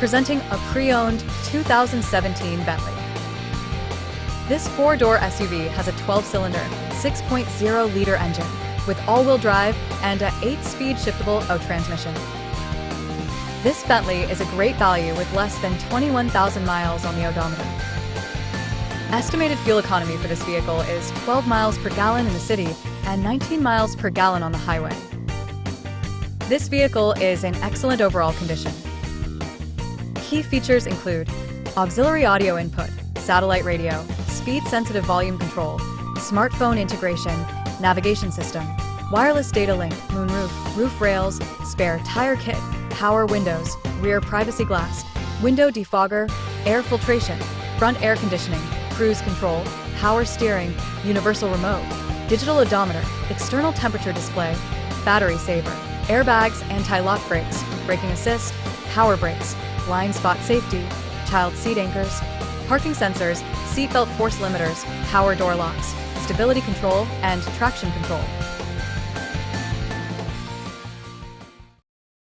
presenting a pre-owned 2017 Bentley. This four-door SUV has a 12-cylinder, 6.0-liter engine with all-wheel drive and a 8-speed shiftable O transmission. This Bentley is a great value with less than 21,000 miles on the odometer. Estimated fuel economy for this vehicle is 12 miles per gallon in the city and 19 miles per gallon on the highway. This vehicle is in excellent overall condition. Key features include auxiliary audio input, satellite radio, speed-sensitive volume control, smartphone integration, navigation system, wireless data link, moonroof, roof rails, spare tire kit, power windows, rear privacy glass, window defogger, air filtration, front air conditioning, cruise control, power steering, universal remote, digital odometer, external temperature display, battery saver, airbags, anti-lock brakes, braking assist, power brakes, blind spot safety, child seat anchors, parking sensors, seatbelt force limiters, power door locks, stability control, and traction control.